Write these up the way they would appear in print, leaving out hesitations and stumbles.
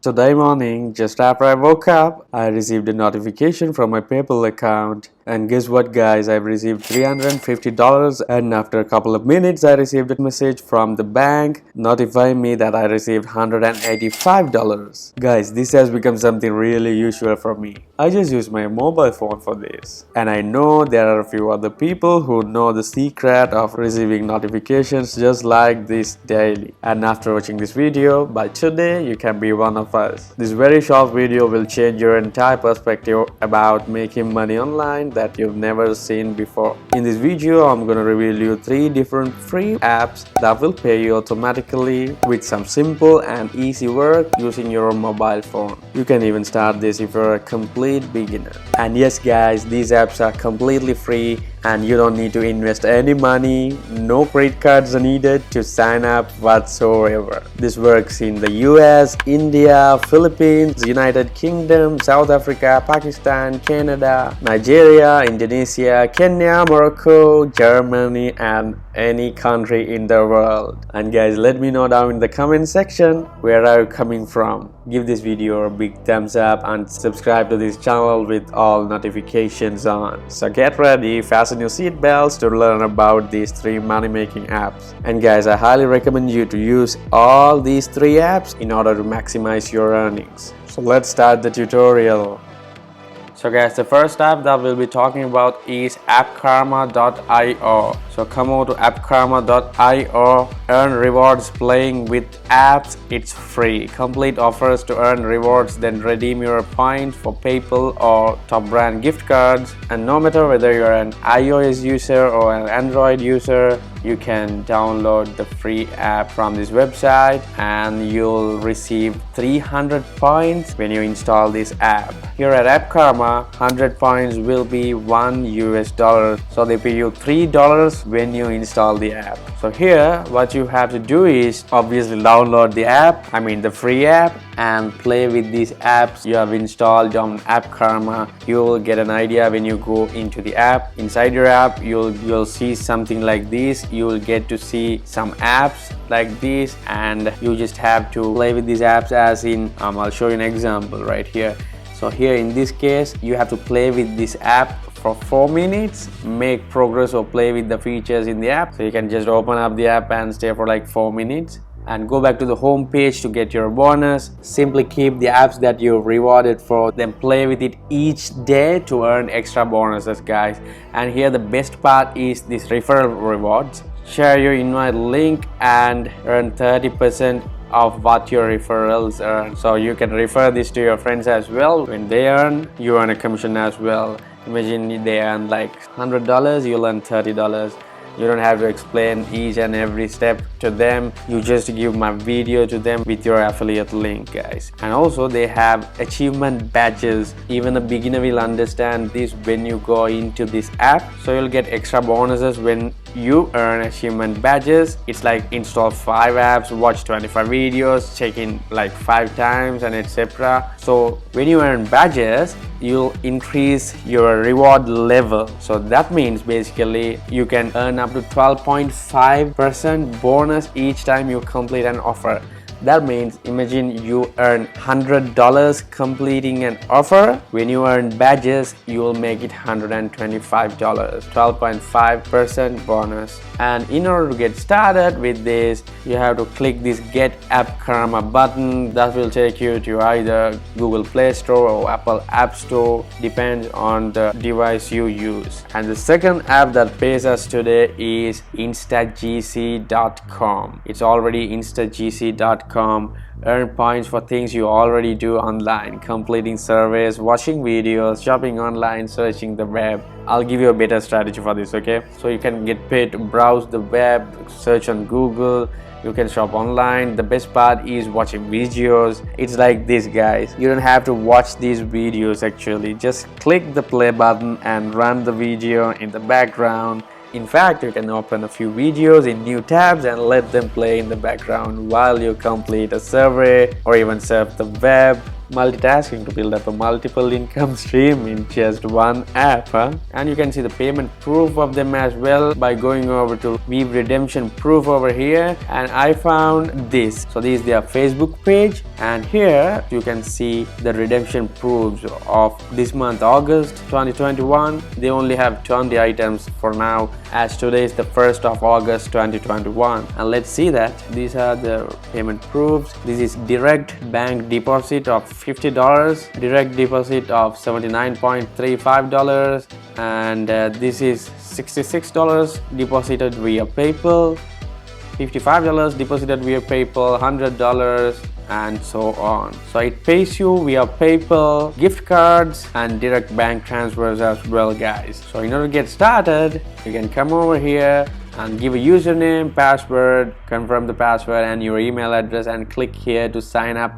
Today morning, just after I woke up, I received a notification from my PayPal account. And guess what, guys? I've received $350, and after a couple of minutes, I received a message from the bank notifying me that I received $185. Guys, this has become something really usual for me. I just use my mobile phone for this. And I know there are a few other people who know the secret of receiving notifications just like this daily. And after watching this video, by today, you can be one of us. This very short video will change your entire perspective about making money online that you've never seen before. In this video, I'm gonna reveal you 3 different free apps that will pay you automatically with some simple and easy work using your mobile phone. You can even start this if you're a complete beginner. And yes guys, these apps are completely free and you don't need to invest any money. No credit cards are needed to sign up whatsoever. This works in the US, India, Philippines, United Kingdom, South Africa, Pakistan, Canada, Nigeria, Indonesia, Kenya, Morocco, Germany, and any country in the world. And guys, let me know down in the comment section where are you coming from. Give this video a big thumbs up and subscribe to this channel with all notifications on. So get ready, fasten your seat belts to learn about these 3 money making apps. And guys, I highly recommend you to use all these 3 apps in order to maximize your earnings. So let's start the tutorial. So guys, the first app that we'll be talking about is appkarma.io. So come over to appkarma.io, earn rewards playing with apps. It's free. Complete offers to earn rewards, then redeem your points for PayPal or top brand gift cards. And no matter whether you're an iOS user or an Android user, you can download the free app from this website and you'll receive 300 points when you install this app. Here at AppKarma, 100 points will be $1. So they pay you $3 when you install the app. So here what you have to do is obviously download the app, the free app, and play with these apps you have installed on AppKarma. You will get an idea when you go into the app. Inside your app, you'll see something like this. You will get to see some apps like this, and you just have to play with these apps, as in I'll show you an example right here. So here in this case, you have to play with this app for 4 minutes, make progress or play with the features in the app. So you can just open up the app and stay for like 4 minutes and go back to the home page to get your bonus. Simply keep the apps that you're rewarded for, then play with it each day to earn extra bonuses, guys. And here the best part is this referral rewards. Share your invite link and earn 30% of what your referrals earn. So you can refer this to your friends as well. When they earn, you earn a commission as well. Imagine they earn like $100, you'll earn $30. You don't have to explain each and every step to them. You just give my video to them with your affiliate link, guys. And also they have achievement badges. Even a beginner will understand this when you go into this app. So you'll get extra bonuses when you earn achievement badges. It's like install 5 apps, watch 25 videos, check in like 5 times, and etc. So when you earn badges, you'll increase your reward level. So that means basically you can earn up to 12.5% bonus each time you complete an offer. That means imagine you earn $100 completing an offer. When you earn badges, you will make it $125, 12.5% bonus. And in order to get started with this, you have to click this Get App Karma button. That will take you to either Google Play Store or Apple App Store, depends on the device you use. And the second app that pays us today is instagc.com. It's already instagc.com. Earn points for things you already do online, completing surveys, watching videos, shopping online, searching the web. I'll give you a better strategy for this, okay? So you can get paid to browse the web, search on Google, you can shop online. The best part is watching videos. It's like this, guys. You don't have to watch these videos actually. Just click the play button and run the video in the background. In fact, you can open a few videos in new tabs and let them play in the background while you complete a survey or even surf the web. multitasking to build up a multiple income stream in just one app, huh? And you can see the payment proof of them as well by going over to view redemption proof over here, and I found this. So this is their Facebook page, and here you can see the redemption proofs of this month, August 2021. They only have 20 items for now, as today is the 1st of August 2021. And let's see that these are the payment proofs. This is direct bank deposit of $50, direct deposit of $79.35, and this is $66 deposited via PayPal, $55 deposited via PayPal, $100, and so on. So it pays you via PayPal, gift cards, and direct bank transfers as well, guys. So in order to get started, you can come over here and give a username, password, confirm the password and your email address, and click here to sign up,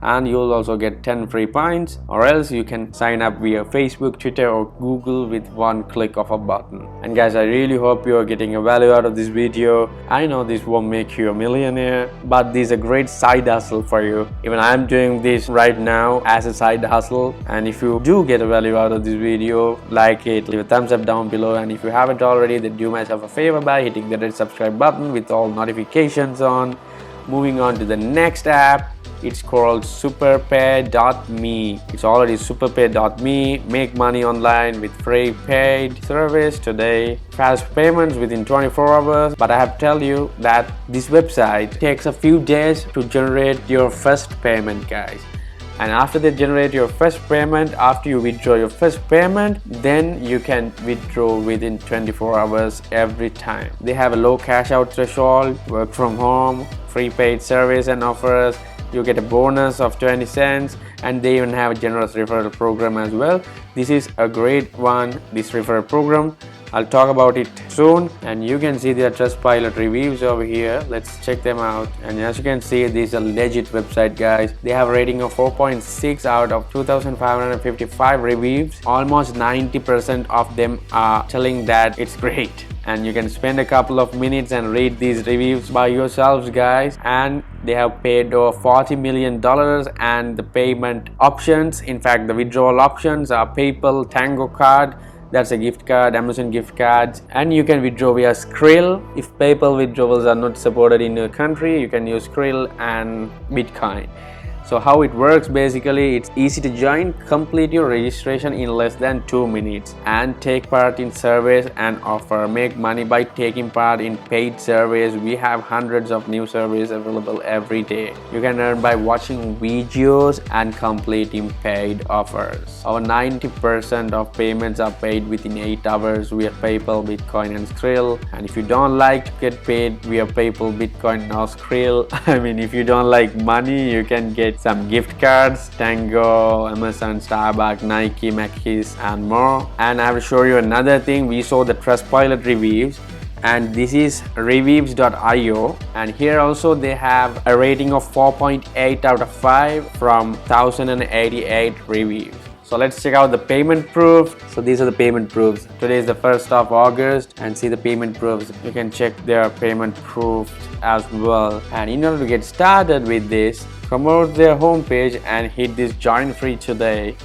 and you'll also get 10 free points. Or else you can sign up via Facebook, Twitter, or Google with one click of a button. And guys, I really hope you are getting a value out of this video. I know this won't make you a millionaire, but this is a great side hustle for you. Even I'm doing this right now as a side hustle. And if you do get a value out of this video, like it, leave a thumbs up down below, and if you haven't already, then do myself a favor by hitting the red subscribe button with all notifications on. Moving on to the next app, it's called superpay.me. It's already superpay.me. Make money online with free paid service today. Fast payments within 24 hours. But I have to tell you that this website takes a few days to generate your first payment, guys. And after they generate your first payment, after you withdraw your first payment, then you can withdraw within 24 hours every time. They have a low cash out threshold, work from home, free paid service and offers. You get a bonus of 20 cents, and they even have a generous referral program as well. This is a great one, this referral program. I'll talk about it soon. And you can see their Trustpilot reviews over here. Let's check them out. And as you can see, this is a legit website, guys. They have a rating of 4.6 out of 2,555 reviews. Almost 90% of them are telling that it's great. And you can spend a couple of minutes and read these reviews by yourselves, guys. And they have paid over $40 million, and the payment options, in fact the withdrawal options, are PayPal, Tango card, that's a gift card, Amazon gift cards, and you can withdraw via Skrill. If PayPal withdrawals are not supported in your country, you can use Skrill and Bitcoin. So how it works, basically, it's easy to join. Complete your registration in less than 2 minutes and take part in surveys and offer. Make money by taking part in paid surveys. We have hundreds of new surveys available every day. You can earn by watching videos and completing paid offers. Over 90% of payments are paid within 8 hours via PayPal, Bitcoin, and Skrill. And if you don't like to get paid via PayPal, Bitcoin, or Skrill, I mean, if you don't like money, you can get some gift cards, Tango, Amazon, Starbucks, Nike, Mackies, and more. And I will show you another thing. We saw the Trustpilot reviews, and this is reviews.io, and here also they have a rating of 4.8 out of 5 from 1088 reviews. So let's check out the payment proof. So these are the payment proofs. Today is the 1st of August, and see the payment proofs. You can check their payment proofs as well. And in order to get started with this, come over to their homepage and hit this join free today,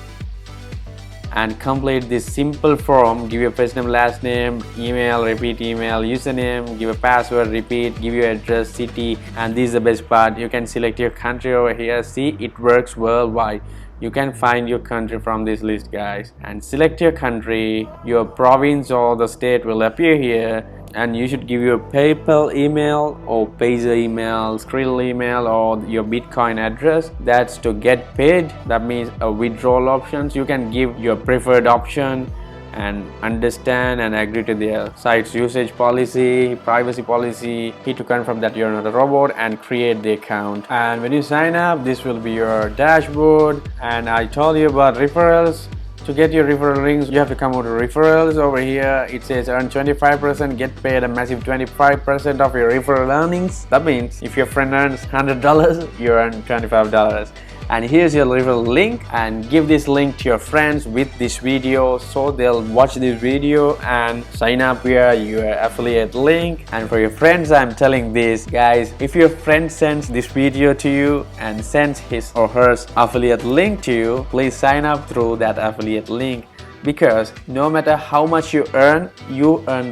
and complete this simple form. Give your first name, last name, email, repeat email, username, give a password, repeat, give your address, city, and this is the best part. You can select your country over here. See, it works worldwide. You can find your country from this list, guys, and select your country. Your province or the state will appear here, and you should give your PayPal email or Paisa email, Skrill email, or your Bitcoin address. That's to get paid. That means a withdrawal options. You can give your preferred option and understand and agree to their site's usage policy, privacy policy. Hit to confirm that you're not a robot and create the account. And when you sign up, this will be your dashboard. And I told you about referrals. To get your referral links, you have to come over to referrals. Over here it says earn 25%, get paid a massive 25% of your referral earnings. That means if your friend earns $100, you earn $25. and here's your referral link, and give this link to your friends with this video so they'll watch this video and sign up via your affiliate link. And for your friends, I'm telling this, guys, if your friend sends this video to you and sends his or her affiliate link to you, please sign up through that affiliate link, because no matter how much you earn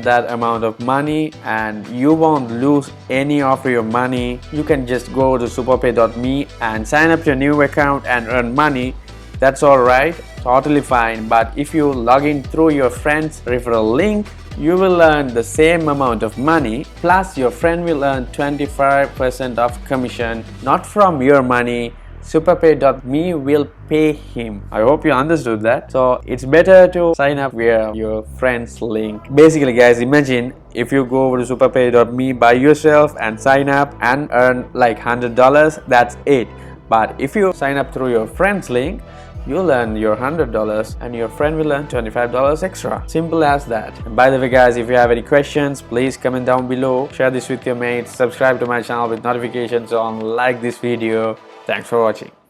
that amount of money and you won't lose any of your money. You can just go to superpay.me and sign up your new account and earn money. That's alright, totally fine. But if you log in through your friend's referral link, you will earn the same amount of money, plus your friend will earn 25% of commission, not from your money. Superpay.me will pay him. I hope you understood that. So it's better to sign up via your friend's link. Basically, guys, imagine if you go over to superpay.me by yourself and sign up and earn like $100, that's it. But if you sign up through your friend's link, you'll earn your $100 and your friend will earn $25 extra. Simple as that. And by the way, guys, if you have any questions, please comment down below. Share this with your mates. Subscribe to my channel with notifications on. Like this video. Thanks for watching.